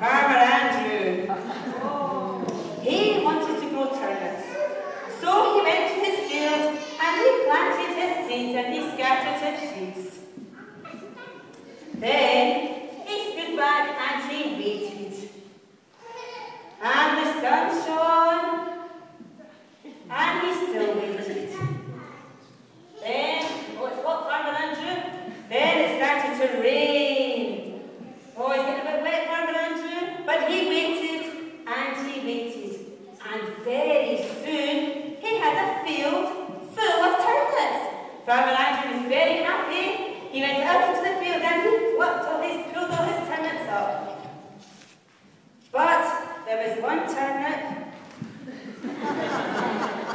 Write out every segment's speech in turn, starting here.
Farmer Andrew. He wanted to grow turnips. So he went to his field and he planted his seeds and he scattered his seeds. Then he stood back and he waited. And the sun shone and he still waited. Then, oh, it's hot, Farmer Andrew. Then it started to rain. Oh, it's getting a bit wet, Farmer Andrew. But he waited and he waited. And very soon he had a field full of turnips. Farmer Andrew was very happy. He went out into the field and he pulled all his turnips up. But there was one turnip.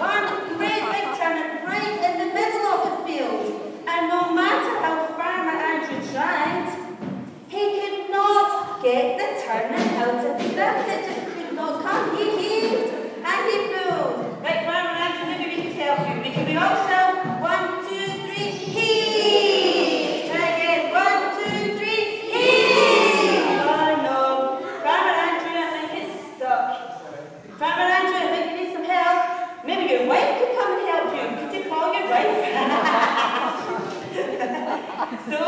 One great big turnip right in the middle of the field. And no matter how Farmer Andrew tried, he could not get the turnip out of the ground. It just could not come. He heaved and he pulled. Right, Farmer Andrew, maybe we could help you. We all shout, 1, 2, 3, heave! Try again, 1, 2, 3, heave! Oh no, Farmer Andrew, I think it's stuck. Farmer Andrew, I think you need some help. Maybe your wife could come and help you. Could you call your wife? So,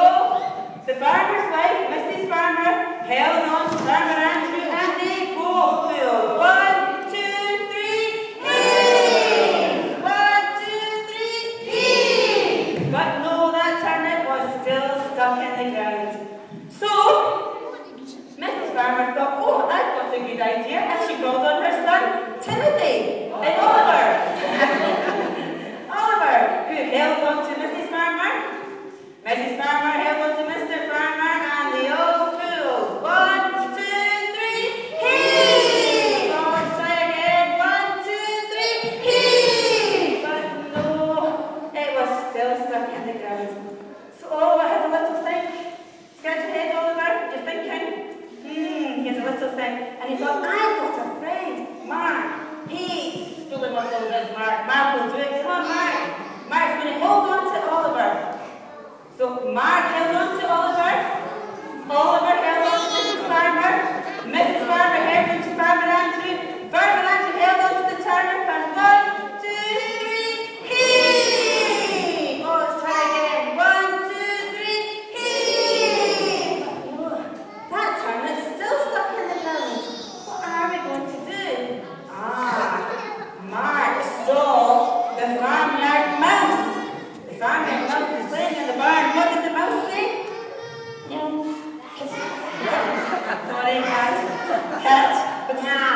the farmer's wife, Mrs. Farmer, held on to Farmer Andrew and they both pulled. 1, 2, 3, heave! 1, 2, 3, heave! But no, that turnip was still stuck in the ground. So, Mrs. Farmer thought, oh, I've got a good idea, and she called on her son, Timothy, and Oliver. Oliver, who held on to Mrs. Farmer. Mrs. Farmer held on to Mr. Farmer, and they all pulled. 1, 2, 3, heave! Oh, try again. 1, 2, 3, heave! But no, it was still stuck in the ground. So Oliver had a little think. Scratch your head, Oliver. You're thinking? He has a little think. And he thought, I've got a friend, Mark. He's pulling muscles as Mark. Mark will do it. Come on, Mark. Mark's going to hold on to Oliver. So Mark held on to Oliver. Oliver held on to Mrs. Farmer. Mrs. Farmer held on to Farmer Andrew. Farmer Andrew held on to the turnip. And 1, 2, 3, heave! Oh, let's try again. 1, 2, 3, heave! Oh, that turnip's still stuck in the ground. What are we going to do? Mark saw the farmyard mouse. The farmyard mouse was laying in the barn. What did the mouse say? Sorry, cat. But now.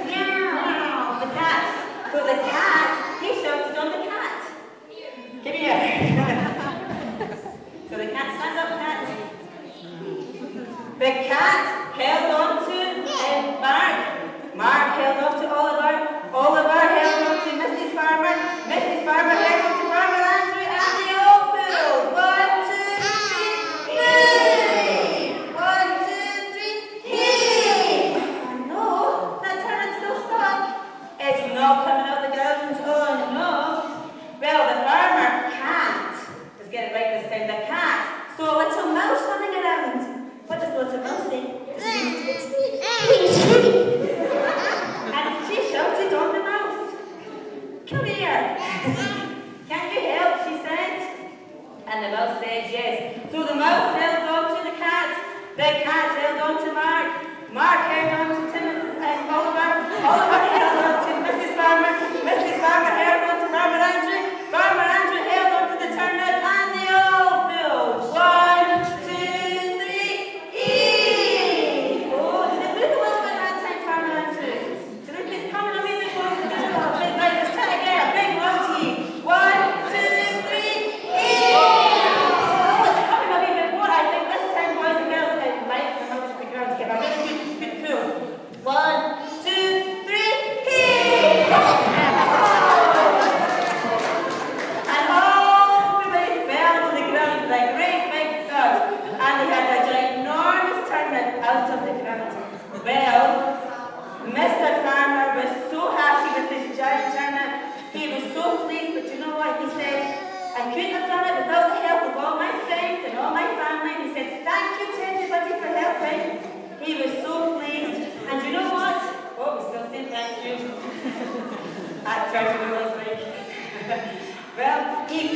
Meow. The cat. So the cat, he shouted on the cat. Come here. So the cat stands up, cat. The cat held on to Mark. Mark held on to Oliver. Oliver held on to Mrs. Farmer. Mrs. Farmer held on to Farmer Andrew, and they all pulled. 1, 2, 3, heave! 1, 2, 3, heave! Oh no, that turnip's still stuck. It's not coming out the ground. Oh no. Well, the farmer cat, let's get it right this time, the cat saw a little mouse running around. What does the little mouse say? And she shouted on the mouse. Come here. Can you help, she said. And the mouse said yes. So the mouse held on to the cat held on to Mark held on to Timothy and Oliver held on to Mrs. Farmer held on to Farmer Andrew held on to the turnip, and they all pulled. 1, 2, 3, heave! Oh, did it move a little bit that time, Farmer Andrew? Did it keep coming a wee bit closer? Right, let's try again. A big loud heave. 1, 2, 3, heave! Oh, it's coming a wee bit more. I think this time, boys and girls, it might come out of the ground to give a really good pull. 1, 2, 3, heave! And all the way fell to the ground with a great big thud, and they had a ginormous turnip out of the ground. Well, Mr. Farmer was so happy with his giant turnip. He was so pleased, but you know what he said? I couldn't have done it without the help of all my friends and all my family. He said, thank you to everybody for helping. He was so That's right, she was listening. Well, he